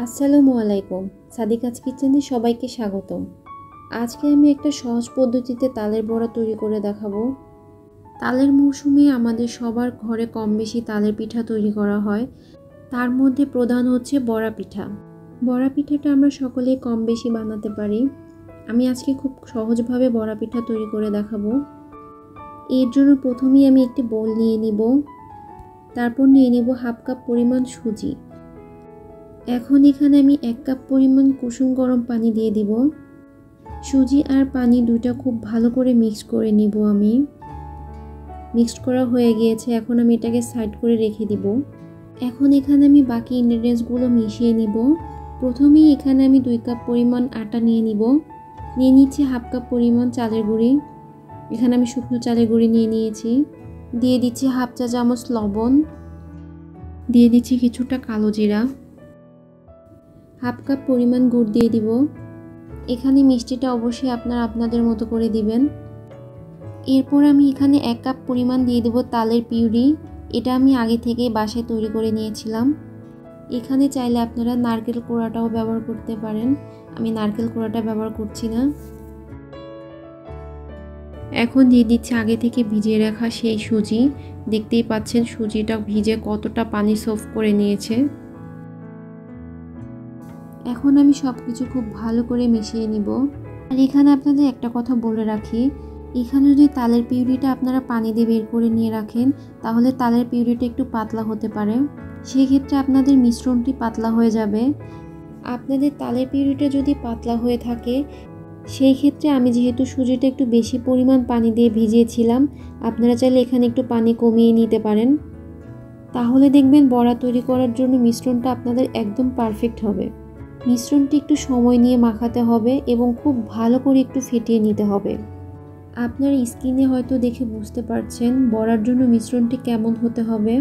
আসসালামু আলাইকুম। সাদিকাজ কিচেনে সবাইকে স্বাগতম। আজকে আমি একটা সহজ পদ্ধতিতে তালের বড়া তৈরি করে দেখাবো। তালের মৌসুমে আমাদের সবার ঘরে কম বেশি তালের পিঠা তৈরি করা হয়। তার মধ্যে প্রধান হচ্ছে বড়া পিঠা। বড়া পিঠাটা আমরা সকলেই কম বেশি বানাতে পারি। আমি আজকে খুব সহজভাবে বড়া পিঠা তৈরি করে দেখাবো। এর জন্য প্রথমেই আমি একটি বোল নিয়ে নিব। তারপর নিয়ে নিব হাফ কাপ পরিমাণ সুজি। এখন এখানে আমি 1 কাপ পরিমাণ কুসুম গরম পানি দিয়ে দিব। সুজি আর পানি দুটো খুব ভালো করে মিক্স করে নিব আমি। মিক্সড করা হয়ে গিয়েছে, এখন আমি এটাকে সাইড করে রেখে দিব। এখন এখানে আমি বাকি ইনগ্রেডিয়েন্টসগুলো মিশিয়ে নিব। প্রথমেই এখানে আমি 2 কাপ পরিমাণ আটা নিয়ে নিব। নিয়ে নিচ্ছি হাফ কাপ পরিমাণ চালের গুঁড়ি। এখানে আমি শুকনো চালের গুঁড়ি নিয়ে নিয়েছি। দিয়ে দিচ্ছি হাফ চা চামচ লবণ। দিয়ে দিচ্ছি কিছুটা কালো জিরা। হাফ কাপ পরিমাণ গুড় দিয়ে দিব। এখানে মিষ্টিটা অবশ্যই আপনারা আপনাদের মতো করে দিবেন। এরপর আমি এখানে 1 কাপ পরিমাণ দিয়ে দেব তালের পিউরি। এটা আমি আগে থেকেই বাসায় তৈরি করে নিয়েছিলাম। এখানে চাইলে আপনারা নারকেল কোড়াটাও ব্যবহার করতে পারেন। আমি নারকেল কোড়াটা ব্যবহার করছি না। এখন দিয়ে দিচ্ছি আগে থেকে ভিজিয়ে রাখা সেই সুজি। দেখতেই পাচ্ছেন সুজিটা ভিজে কতটা পানি সোফ করে নিয়েছে। এখন আমি সব কিছু খুব ভালো করে মিশিয়ে নিব। আর এখানে আপনাদের একটা কথা বলে রাখি, এখানে যদি তালের পিউরিটা আপনারা পানি দিয়ে বের করে নিয়ে রাখেন, তাহলে তালের পিউরিটা একটু পাতলা হতে পারে। সেই ক্ষেত্রে আপনাদের মিশ্রণটি পাতলা হয়ে যাবে। আপনাদের তালের পিউরিটা যদি পাতলা হয়ে থাকে, সেই ক্ষেত্রে আমি যেহেতু সুজিটা একটু বেশি পরিমাণ পানি দিয়ে ভিজিয়েছিলাম, আপনারা চাইলে এখানে একটু পানি কমিয়ে নিতে পারেন। তাহলে দেখবেন বড়া তৈরি করার জন্য মিশ্রণটা আপনাদের একদম পারফেক্ট হবে। মিশ্রণটি একটু সময় নিয়ে মাখাতে হবে এবং খুব ভালো করে একটু ফেটিয়ে নিতে হবে। আপনার স্কিনে হয়তো দেখে বুঝতে পারছেন বড়ার জন্য মিশ্রণটি কেমন হতে হবে।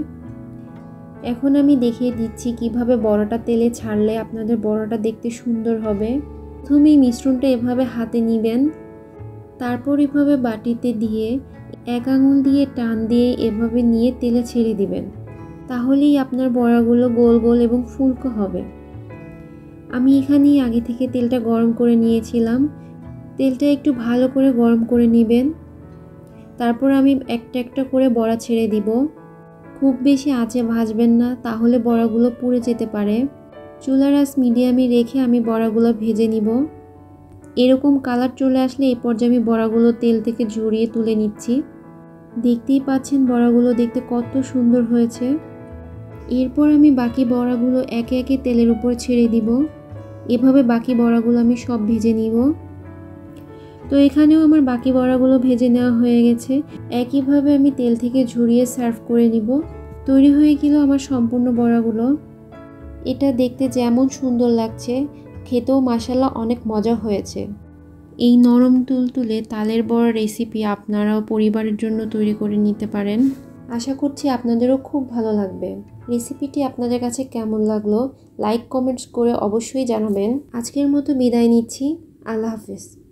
এখন আমি দেখিয়ে দিচ্ছি কিভাবে বড়াটা তেলে ছাড়লে আপনাদের বড়াটা দেখতে সুন্দর হবে। প্রথমেই মিশ্রণটা এভাবে হাতে নেবেন, তারপর এভাবে বাটিতে দিয়ে 1 আঙুল দিয়ে টান দিয়ে এভাবে নিয়ে তেলে ছেড়ে দিবেন। তাহলেই আপনার বড়াগুলো গোল গোল এবং ফুলকো হবে। আমি এখানে আগে থেকে তেলটা গরম করে নিয়েছিলাম। তেলটা একটু ভালো করে গরম করে নেবেন। তারপর আমি একটা একটা করে বড়া ছেড়ে দিব। খুব বেশি আঁচে ভাজবেন না, তাহলে বড়াগুলো পুড়ে যেতে পারে। চুলার আঁচ মিডিয়ামে রেখে আমি বড়াগুলো ভেজে নিব। এরকম কালার চলে আসলে এই পর্যায়ে আমি বড়াগুলো তেল থেকে ঝরিয়ে তুলে নিচ্ছি। দেখতেই পাচ্ছেন বড়াগুলো দেখতে কত সুন্দর হয়েছে। এরপর আমি বাকি বড়াগুলো একে একে তেলের উপর ছেড়ে দিব। এভাবে বাকি বড়াগুলো আমি সব ভেজে নিব। তো এখানেও আমার বাকি বড়াগুলো ভেজে নেওয়া হয়ে গেছে। একইভাবে আমি তেল থেকে ঝরিয়ে সার্ভ করে নিব। তৈরি হয়ে গেল আমার সম্পূর্ণ বড়াগুলো। এটা দেখতে যেমন সুন্দর লাগছে, খেতেও মাশাআল্লাহ অনেক মজা হয়েছে। এই নরম তুলতুলে তালের বড়া রেসিপি আপনারাও পরিবারের জন্য তৈরি করে নিতে পারেন। আশা করছি আপনাদেরও খুব ভালো লাগবে। রেসিপিটি আপনাদের কাছে কেমন লাগলো লাইক কমেন্টস করে অবশ্যই জানাবেন। আজকের মতো বিদায় নিচ্ছি। আল্লাহ হাফেজ।